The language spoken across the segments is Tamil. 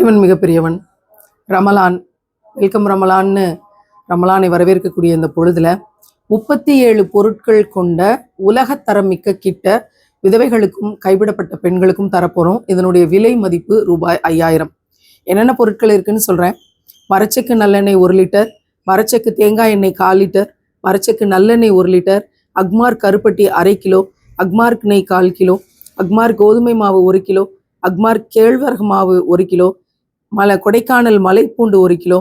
இறைவன் மிகப்பெரியவன். ரமலான், வெல்கம் ரமலான்னு ரமலானை வரவேற்கக்கூடிய இந்த பொழுதுல 37 பொருட்கள் கொண்ட உலகத்தரம் மிக்க கிட்ட விதவைகளுக்கும் கைவிடப்பட்ட பெண்களுக்கும் தரப்போறோம். இதனுடைய விலை மதிப்பு ரூபாய் 5000. என்னென்ன பொருட்கள் இருக்குன்னு சொல்றேன். மரச்செக்கு நல்லெண்ணெய் 1 லிட்டர், மரச்செக்கு தேங்காய் எண்ணெய் 1/4 லிட்டர், மரச்செக்கு நல்லெண்ணெய் 1 லிட்டர், அக்மார் கருப்பட்டி 1/2 கிலோ, அக்மார்க் நெய் 1/4 கிலோ, அக்மார் கோதுமை மாவு 1 கிலோ, அக்மார் கேழ்வரகு மாவு 1 கிலோ, கொடைக்கானல் மலைப்பூண்டு 1 கிலோ,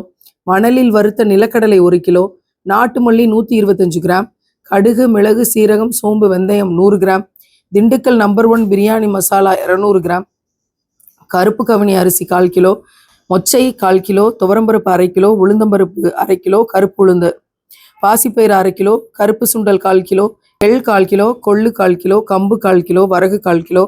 மணலில் வறுத்த நிலக்கடலை 1 கிலோ, நாட்டு மல்லி 125 கிராம், கடுகு மிளகு சீரகம் சோம்பு வெந்தயம் 100 gram, Dindigul number 1 biryani masala 200 gram, கருப்பு கவனி அரிசி 1/4 கிலோ, மொச்சை 1/4 கிலோ, துவரம்பருப்பு 1/2 கிலோ, உளுந்தம்பருப்பு 1/2 கிலோ, கருப்பு உளுந்து, பாசிப்பயிறு 1/2 கிலோ, கருப்பு சுண்டல் 1/4 கிலோ, எள் 1/4 கிலோ, கொள்ளு 1/4 கிலோ, கம்பு 1/4 கிலோ, வரகு 1/4 கிலோ,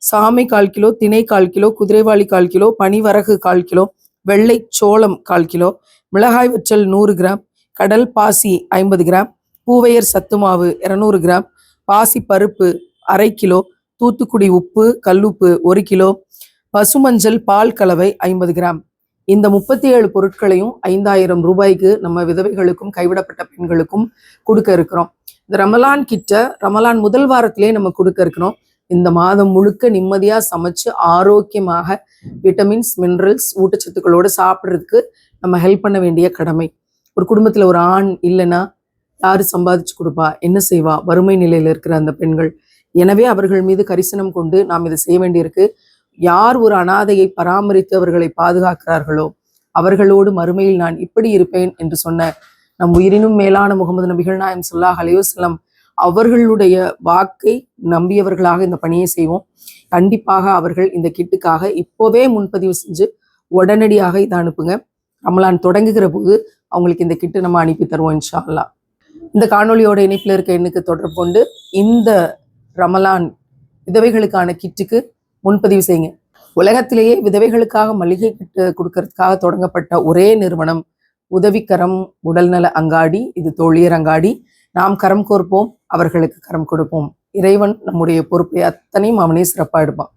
சாமை 1/4 கிலோ, திணை 1/4 கிலோ, குதிரைவாளி 1/4 கிலோ, பனிவரகு 1/4 கிலோ, வெள்ளை சோளம் 1/4 கிலோ, மிளகாய் வற்றல் 100 கிராம், கடல் பாசி 50 கிராம், பூவையர் சத்து மாவு 200 கிராம், பாசி பருப்பு 1/2 கிலோ, தூத்துக்குடி உப்பு கல்லுப்பு 1 கிலோ, பசுமஞ்சள் பால் கலவை 50 கிராம். இந்த 37 பொருட்களையும் 5000 ரூபாய்க்கு நம்ம விதவைகளுக்கும் கைவிடப்பட்ட பெண்களுக்கும் கொடுக்க இருக்கிறோம். இந்த ரமலான் கிட்ட ரமலான் முதல் வாரத்திலே நம்ம கொடுக்க இருக்கிறோம். இந்த மாதம் முழுக்க நிம்மதியா சமைச்சு ஆரோக்கியமாக விட்டமின்ஸ் மினரல்ஸ் ஊட்டச்சத்துக்களோடு சாப்பிட்றதுக்கு நம்ம ஹெல்ப் பண்ண வேண்டிய கடமை. ஒரு குடும்பத்துல ஒரு ஆண் இல்லைன்னா யாரு சம்பாதிச்சு கொடுப்பா, என்ன செய்வா? வறுமை நிலையில இருக்கிற அந்த பெண்கள். எனவே அவர்கள் மீது கரிசனம் கொண்டு நாம் இதை செய்ய வேண்டியிருக்கு. யார் ஒரு அனாதையை பராமரித்து அவர்களை பாதுகாக்கிறார்களோ அவர்களோடு மறுமையில் நான் இப்படி இருப்பேன் என்று சொன்ன நம் உயிரினும் மேலான முகமது நபிகள் நாயம் ஸல்லல்லாஹு அலைஹி வஸல்லம் அவர்களுடைய வாக்கை நம்பியவர்களாக இந்த பணியை செய்வோம். கண்டிப்பாக அவர்கள் இந்த கிட்டுக்காக இப்போவே முன்பதிவு செஞ்சு உடனடியாக இதை அனுப்புங்க. ரமலான் தொடங்குகிற போது அவங்களுக்கு இந்த கிட்டு நம்ம அனுப்பி தருவோம் இன்ஷா அல்லாஹ். இந்த காணொலியோட இணைப்பில் இருக்க எண்ணுக்கு தொடர்பு கொண்டு இந்த ரமலான் விதவைகளுக்கான கிட்டுக்கு முன்பதிவு செய்யுங்க. உலகத்திலேயே விதவைகளுக்காக மளிகை கிட்டு கொடுக்கறதுக்காக தொடங்கப்பட்ட ஒரே நிறுவனம் உதவிக்கரம் உடல்நல அங்காடி. இது தோழியர் அங்காடி. நாம் கரம் கோர்ப்போம், அவர்களுக்கு கரம் கொடுப்போம். இறைவன் நம்முடைய பொறுப்பை அத்தனையும் அவனே சிறப்பாக எடுப்பான்.